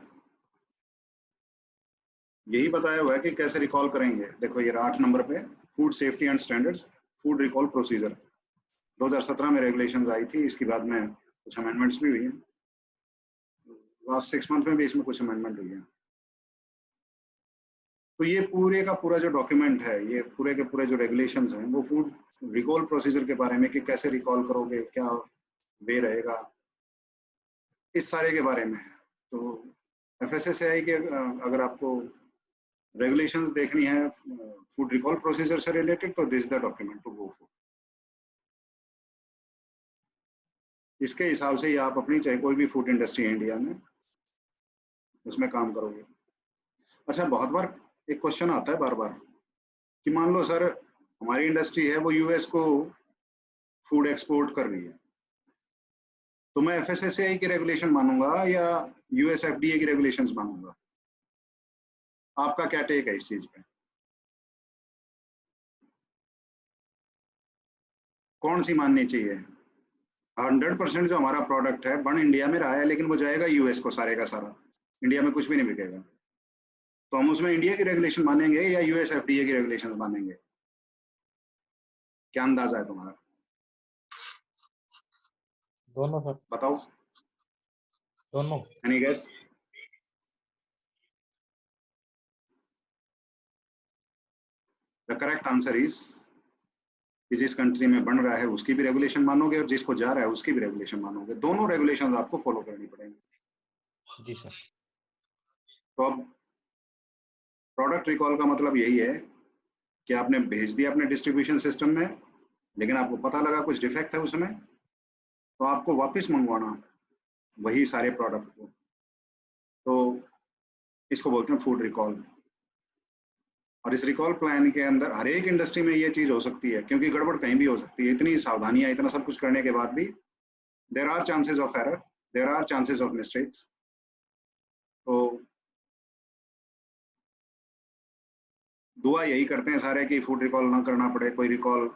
यही बताया हुआ है कि कैसे रिकॉल करेंगे। देखो ये 8 नंबर पे, food safety and standards food recall procedure 2017 में रेगुलेशंस आई थी, इसके बाद में कुछ अमेंडमेंट्स भी हुई हैं, लास्ट 6 मंथ में भी इसमें कुछ अमेंडमेंट हुई है। तो ये पूरे का पूरा जो डॉक्यूमेंट है, ये पूरे के पूरे जो रेगुलेशंस हैं वो फूड रिकॉल प्रोसीजर के बारे में कि कैसे रिकॉल करोगे, क्या वे रहेगा, इस सारे के बारे में है। तो FSSAI के अगर आपको रेगुलेशंस देखनी है फूड रिकॉल प्रोसीजर से रिलेटेड, तो this the document to go for. इसके हिसाब से ही आप अपनी चाहे कोई भी फूड इंडस्ट्री है इंडिया में, उसमें काम करोगे। अच्छा, बहुत बार एक क्वेश्चन आता है बार बार कि मान लो सर हमारी इंडस्ट्री है वो US को फूड एक्सपोर्ट कर रही है, तो मैं FSSAI की रेगुलेशन मानूंगा या US FDA की रेगुलेशंस मानूंगा? आपका क्या टेक है इस चीज पे? कौन सी माननी चाहिए? 100% जो हमारा प्रोडक्ट है बन इंडिया में रहा है, लेकिन वो जाएगा US को सारे का सारा, इंडिया में कुछ भी नहीं बिकेगा, तो हम उसमें इंडिया की रेगुलेशन मानेंगे या US FDA की रेगुलेशन मानेंगे? क्या अंदाजा है तुम्हारा? दोनों सर, बताओ, दोनों। Any guess? The correct answer is कि जिस कंट्री में बन रहा है उसकी भी रेगुलेशन मानोगे और जिसको जा रहा है उसकी भी रेगुलेशन मानोगे, दोनों रेगुलेशन आपको फॉलो करनी पड़ेंगी। जी सर। तो अब प्रोडक्ट रिकॉल का मतलब यही है कि आपने भेज दिया अपने डिस्ट्रीब्यूशन सिस्टम में, लेकिन आपको पता लगा कुछ डिफेक्ट है उसमें, तो आपको वापस मंगवाना वही सारे प्रोडक्ट को, तो इसको बोलते हैं फूड रिकॉल। और इस रिकॉल प्लान के अंदर हर एक इंडस्ट्री में ये चीज हो सकती है, क्योंकि गड़बड़ कहीं भी हो सकती है, इतनी सावधानियां इतना सब कुछ करने के बाद भी there are chances of error, there are chances of mistakes. तो दुआ यही करते हैं सारे कि फूड रिकॉल ना करना पड़े, कोई रिकॉल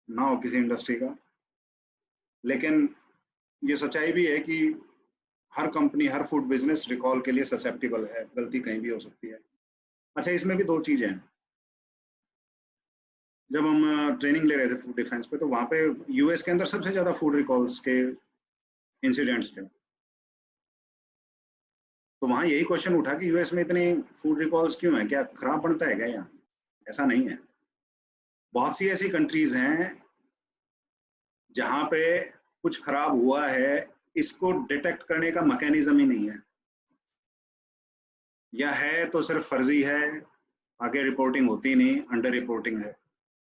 ना हो किसी इंडस्ट्री का, लेकिन ये सच्चाई भी है कि हर कंपनी, हर फूड बिजनेस रिकॉल के लिए ससेप्टेबल है, गलती कहीं भी हो सकती है। अच्छा, इसमें भी दो चीजें हैं। जब हम ट्रेनिंग ले रहे थे फूड डिफेंस पे, तो वहां पे US के अंदर सबसे ज्यादा फूड रिकॉल्स के इंसिडेंट्स थे, तो वहां यही क्वेश्चन उठा कि US में इतने फूड रिकॉल्स क्यों है, क्या खराब बनता है क्या यहाँ? ऐसा नहीं है, बहुत सी ऐसी कंट्रीज हैं जहां पे कुछ खराब हुआ है, इसको डिटेक्ट करने का मैकेनिज्म ही नहीं है, या है तो सिर्फ फर्जी है, आगे रिपोर्टिंग होती नहीं, अंडर रिपोर्टिंग है,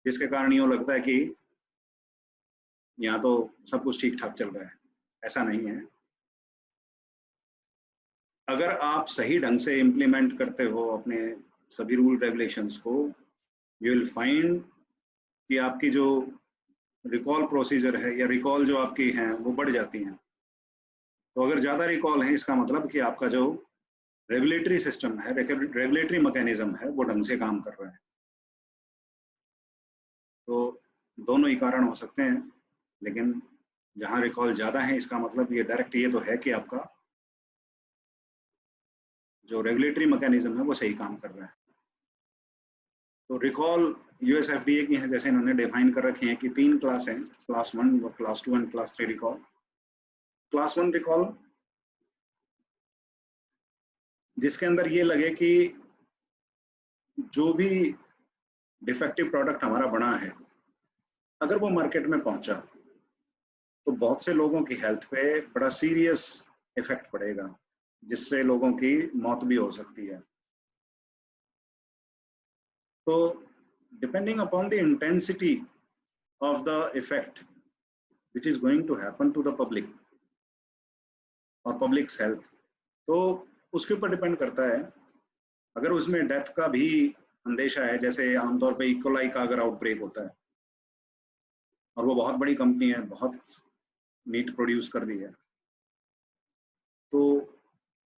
जिसके कारण यूँ लगता है कि यहाँ तो सब कुछ ठीक ठाक चल रहा है। ऐसा नहीं है। अगर आप सही ढंग से इम्प्लीमेंट करते हो अपने सभी रूल रेगुलेशंस को, यू विल फाइंड कि आपकी जो रिकॉल प्रोसीजर है या रिकॉल जो आपकी हैं वो बढ़ जाती हैं। तो अगर ज़्यादा रिकॉल है, इसका मतलब कि आपका जो रेगुलेटरी सिस्टम है, रेगुलेटरी मैकेनिज्म है, वो ढंग से काम कर रहा है। तो दोनों ही कारण हो सकते हैं, लेकिन जहाँ रिकॉल ज़्यादा है इसका मतलब ये डायरेक्ट ये तो है कि आपका जो रेगुलेटरी मैकेनिज्म है वो सही काम कर रहा है। तो रिकॉल US FDA की हैं, जैसे इन्होंने डिफाइन कर रखी हैं कि 3 क्लास हैं, क्लास 1 और class 2 and class 3 recall. Class 1 recall जिसके अंदर ये लगे कि जो भी डिफेक्टिव प्रोडक्ट हमारा बना है, अगर वो मार्केट में पहुंचा तो बहुत से लोगों की हेल्थ पे बड़ा सीरियस इफेक्ट पड़ेगा, जिससे लोगों की मौत भी हो सकती है। तो depending upon the intensity of the effect which is going to happen to the public और public's health, तो उसके ऊपर डिपेंड करता है। अगर उसमें डेथ का भी अंदेशा है, जैसे आमतौर पे इकोलाई का अगर आउटब्रेक होता है और वो बहुत बड़ी कंपनी है, बहुत मीट प्रोड्यूस कर रही है, तो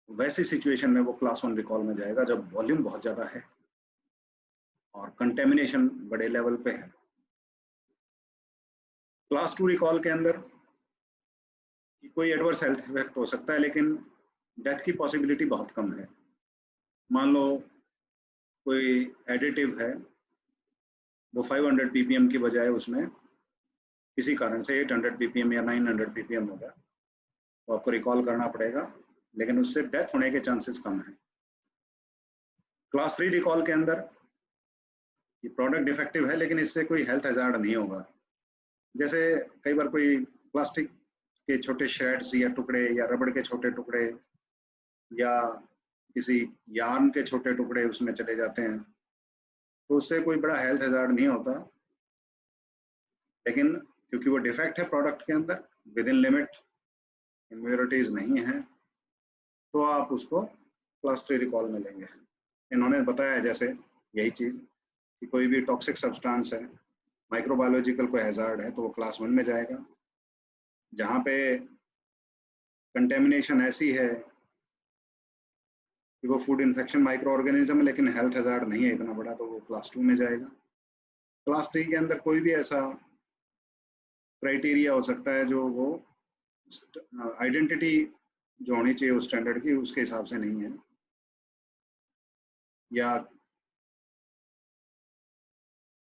वैसी सिचुएशन में वो क्लास 1 रिकॉल में जाएगा जब वॉल्यूम बहुत ज़्यादा है और कंटेमिनेशन बड़े लेवल पे है। क्लास 2 रिकॉल के अंदर कोई एडवर्स हेल्थ इफेक्ट हो सकता है, लेकिन डेथ की पॉसिबिलिटी बहुत कम है। मान लो कोई एडिटिव है, वो 500 ppm की बजाय उसमें किसी कारण से 800 ppm या 900 ppm होगा, तो आपको रिकॉल करना पड़ेगा, लेकिन उससे डेथ होने के चांसेस कम है। क्लास 3 रिकॉल के अंदर ये प्रोडक्ट डिफेक्टिव है, लेकिन इससे कोई हेल्थ हैजार्ड नहीं होगा। जैसे कई बार कोई प्लास्टिक के छोटे श्रेड्स या टुकड़े या रबड़ के छोटे टुकड़े या किसी यार्न के छोटे टुकड़े उसमें चले जाते हैं, तो उससे कोई बड़ा हेल्थ हैजार्ड नहीं होता, लेकिन क्योंकि वो डिफेक्ट है प्रोडक्ट के अंदर, विद इन लिमिट, इम्प्योरिटीज नहीं है, तो आप उसको क्लास 3 रिकॉल में लेंगे। इन्होंने बताया जैसे यही चीज कि कोई भी टॉक्सिक सब्सटेंस है, माइक्रोबायोलॉजिकल कोई हैजार्ड है, तो वो क्लास 1 में जाएगा। जहाँ पे कंटेमिनेशन ऐसी है कि वो फूड इन्फेक्शन माइक्रो ऑर्गेनिज्म है, लेकिन हेल्थ हैजार्ड नहीं है इतना बड़ा, तो वो क्लास 2 में जाएगा। क्लास 3 के अंदर कोई भी ऐसा क्राइटेरिया हो सकता है जो वो आइडेंटिटी जो होनी चाहिए उस स्टैंडर्ड की, उसके हिसाब से नहीं है, या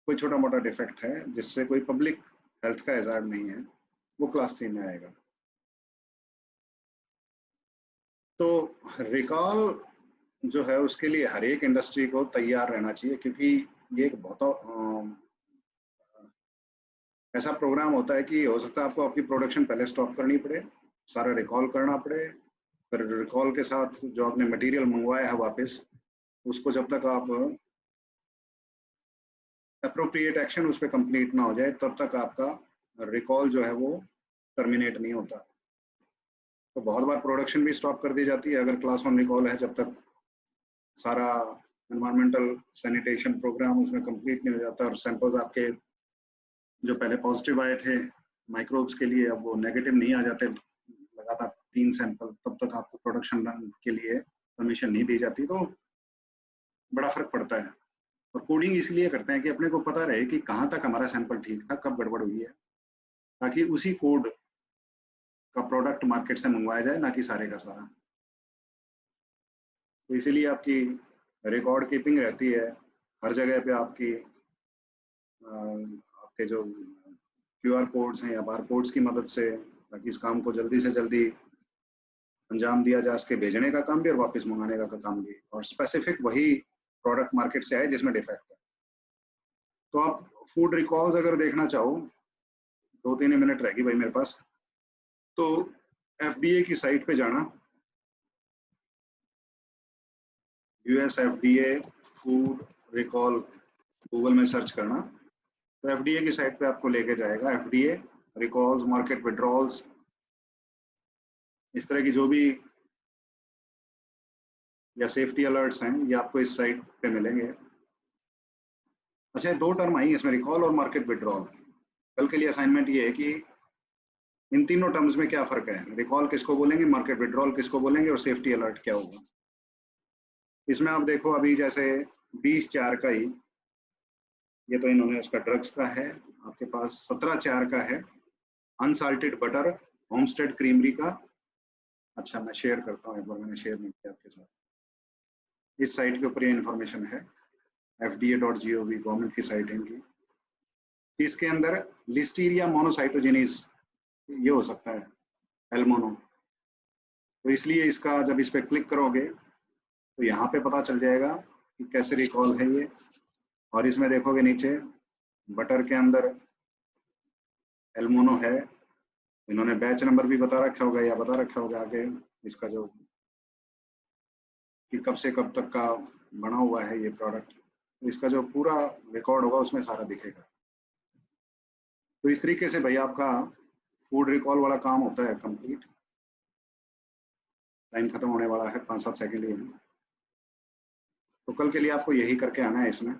कोई छोटा मोटा डिफेक्ट है जिससे कोई पब्लिक हेल्थ का हैजार्ड नहीं है, वो क्लास 3 में आएगा। तो रिकॉल जो है उसके लिए हर एक इंडस्ट्री को तैयार रहना चाहिए, क्योंकि ये एक बहुत ऐसा प्रोग्राम होता है कि हो सकता है आपको आपकी प्रोडक्शन पहले स्टॉप करनी पड़े, सारा रिकॉल करना पड़े, फिर रिकॉल के साथ जो आपने मटेरियल मंगवाया है वापस, उसको जब तक आप अप्रोप्रिएट एक्शन उस पर कंप्लीट ना हो जाए, तब तक आपका रिकॉल जो है वो टर्मिनेट नहीं होता। तो बहुत बार प्रोडक्शन भी स्टॉप कर दी जाती है अगर क्लास 1 रिकॉल है, जब तक सारा एनवायरमेंटल सैनिटेशन प्रोग्राम उसमें कंप्लीट नहीं हो जाता, और सैंपल्स आपके जो पहले पॉजिटिव आए थे माइक्रोब्स के लिए, अब वो नेगेटिव नहीं आ जाते लगातार 3 सैंपल, तब तक आपको प्रोडक्शन रन के लिए परमिशन नहीं दी जाती। तो बड़ा फर्क पड़ता है। और कोडिंग इसलिए करते हैं कि अपने को पता रहे कि कहाँ तक हमारा सैंपल ठीक था, कब गड़बड़ हुई है, ताकि उसी कोड का प्रोडक्ट मार्केट से मंगवाया जाए, ना कि सारे का सारा। तो इसीलिए आपकी रिकॉर्ड कीपिंग रहती है हर जगह पे, आपके जो QR कोड्स हैं या बार कोड्स की मदद से, ताकि इस काम को जल्दी से जल्दी अंजाम दिया जा सके, भेजने का काम भी और वापस मंगाने का काम भी, और स्पेसिफिक वही प्रोडक्ट मार्केट से आए जिसमें डिफेक्ट है। तो आप फूड रिकॉल्स अगर देखना चाहो, 2-3 मिनट रहेगी भाई मेरे पास, तो FDA की साइट पे जाना, US FDA food recall Google में सर्च करना, तो FDA की साइट पे आपको लेके जाएगा। FDA रिकॉल्स, मार्केट विड्रॉल्स, इस तरह की जो भी या सेफ्टी अलर्ट्स हैं, ये आपको इस साइट पे मिलेंगे। अच्छा, 2 टर्म आई इसमें, रिकॉल और मार्केट विड्रॉल। कल के लिए असाइनमेंट ये है कि इन तीनों टर्म्स में क्या फर्क है, रिकॉल किसको बोलेंगे, मार्केट विड्रॉल किसको बोलेंगे, और सेफ्टी अलर्ट क्या होगा। इसमें आप देखो अभी जैसे 20/4 का ही, ये तो इन्होंने उसका ड्रग्स का है, आपके पास 17/4 का है अनसाल्टेड बटर होमस्टेड क्रीमरी का। अच्छा, मैं शेयर करता हूँ, एक बार मैंने शेयर नहीं किया आपके साथ, इस साइट के ऊपर ये इन्फॉर्मेशन है, fda.gov गवर्नमेंट की साइट है इनकी। इसके अंदर लिस्टीरिया मोनोसाइटोजेनिस ये हो सकता है, एलमोनो, तो इसलिए इसका जब इस पर क्लिक करोगे तो यहाँ पे पता चल जाएगा कि कैसे रिकॉल है ये। और इसमें देखोगे नीचे बटर के अंदर एलमोनो है, इन्होंने बैच नंबर भी बता रखा होगा या बता रखा होगा आगे इसका जो कि कब से कब तक का बना हुआ है ये प्रोडक्ट, तो इसका जो पूरा रिकॉर्ड होगा उसमें सारा दिखेगा। तो इस तरीके से भाई आपका फूड रिकॉल वाला काम होता है कंप्लीट। टाइम खत्म होने वाला है, 5-7 सेकंड ही है, तो कल के लिए आपको यही करके आना है इसमें।